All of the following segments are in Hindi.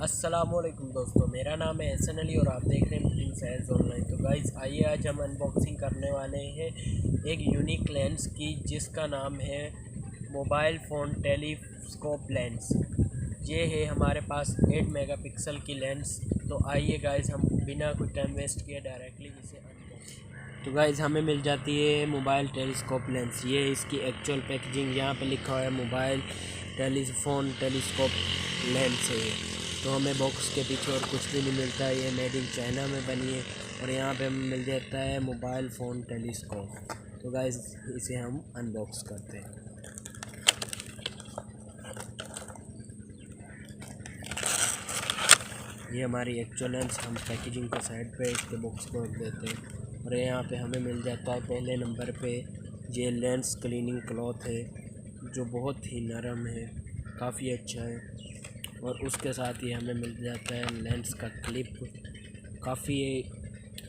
अस्सलामुअलैकुम दोस्तों, मेरा नाम है एहसन अली और आप देख रहे हैं प्रिंस एज ऑनलाइन। तो गाइस आइए आज हम अनबॉक्सिंग करने वाले हैं एक यूनिक लेंस की जिसका नाम है मोबाइल फ़ोन टेलीस्कोप लेंस। ये है हमारे पास 8 मेगापिक्सल की लेंस। तो आइए गाइस हम बिना कोई टाइम वेस्ट किए डायरेक्टली इसे अनबॉक्स। तो गाइस हमें मिल जाती है मोबाइल टेलीस्कोप लेंस। ये इसकी एक्चुअल पैकेजिंग, यहाँ पे लिखा हुआ है मोबाइल टेलीफोन टेलीस्कोप लेंस है। तो हमें बॉक्स के पीछे और कुछ भी नहीं मिलता है, ये मेड इन चाइना में बनी है। और यहाँ पे हमें मिल जाता है मोबाइल फ़ोन टेलीस्कोप। तो गाइस इसे हम अनबॉक्स करते हैं। ये हमारी एक्चुअल लेंस, हम पैकेजिंग को साइड पे इसके बॉक्स को रख देते हैं। और यहाँ पे हमें मिल जाता है पहले नंबर पे ये लेंस क्लीनिंग क्लॉथ है जो बहुत ही नरम है, काफ़ी अच्छा है। और उसके साथ ही हमें मिल जाता है लेंस का क्लिप, काफ़ी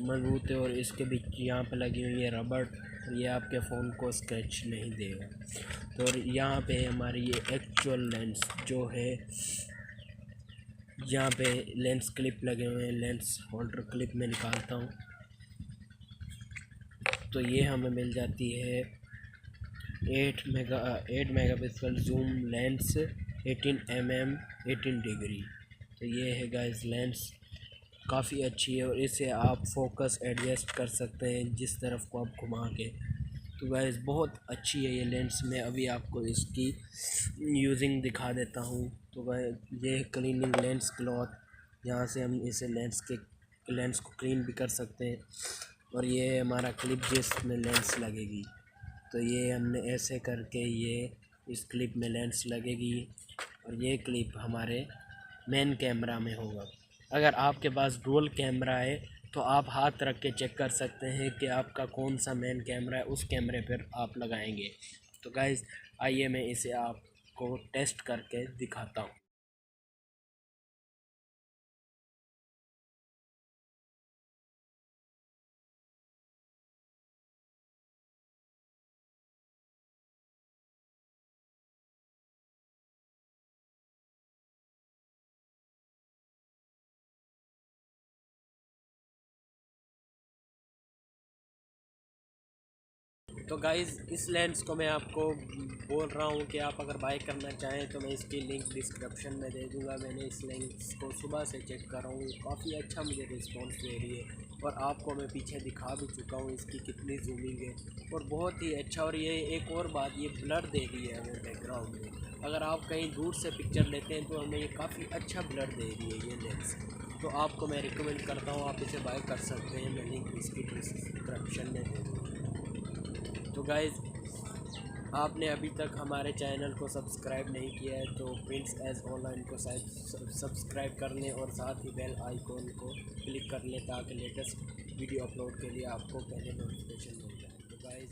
मजबूत है। और इसके बीच यहाँ पे लगी हुई है रबड़, ये आपके फ़ोन को स्क्रैच नहीं देगा। तो यहाँ पे हमारी ये एक्चुअल लेंस जो है, यहाँ पे लेंस क्लिप लगे हुए हैं, लेंस होल्डर क्लिप में निकालता हूँ। तो ये हमें मिल जाती है 8 megapixel zoom lens 18 mm 18 degree. तो ये है गाइस लेंस, काफ़ी अच्छी है और इसे आप फोकस एडजस्ट कर सकते हैं जिस तरफ को आप घुमा के। तो गाइस बहुत अच्छी है ये लेंस। मैं अभी आपको इसकी यूजिंग दिखा देता हूँ। तो गाइस ये क्लीनिंग लेंस क्लॉथ, यहाँ से हम इसे लेंस को क्लीन भी कर सकते हैं। और ये हमारा क्लिप जिसमें लेंस लगेगी। तो ये हमने ऐसे करके ये इस क्लिप में लेंस लगेगी और ये क्लिप हमारे मेन कैमरा में होगा। अगर आपके पास डुअल कैमरा है तो आप हाथ रख के चेक कर सकते हैं कि आपका कौन सा मेन कैमरा है, उस कैमरे पर आप लगाएंगे। तो गाइस आइए मैं इसे आपको टेस्ट करके दिखाता हूँ। तो गाइज़ इस लेंस को मैं आपको बोल रहा हूँ कि आप अगर बाय करना चाहें तो मैं इसकी लिंक डिस्क्रिप्शन में दे दूँगा। मैंने इस लेंस को सुबह से चेक कर रहा हूँ, काफ़ी अच्छा मुझे रिस्पॉन्स दे रही है। और आपको मैं पीछे दिखा भी चुका हूँ इसकी कितनी जूमिंग है और बहुत ही अच्छा। और ये एक और बात, ये ब्लर दे रही है हमें बैकग्राउंड में। अगर आप कहीं दूर से पिक्चर लेते हैं तो हमें ये काफ़ी अच्छा ब्लर दे रही है ये लेंस। तो आपको मैं रिकमेंड करता हूँ, आप इसे बाय कर सकते हैं। मैं लिंक इसकी डिस्क्रिप्शन में दे दूँगा। तो गाइज़ आपने अभी तक हमारे चैनल को सब्सक्राइब नहीं किया है तो प्रिंस एज ऑनलाइन को सब्सक्राइब कर लें और साथ ही बेल आइकॉन को क्लिक कर लें ताकि लेटेस्ट वीडियो अपलोड के लिए आपको पहले नोटिफिकेशन मिल जाए। तो गाइज़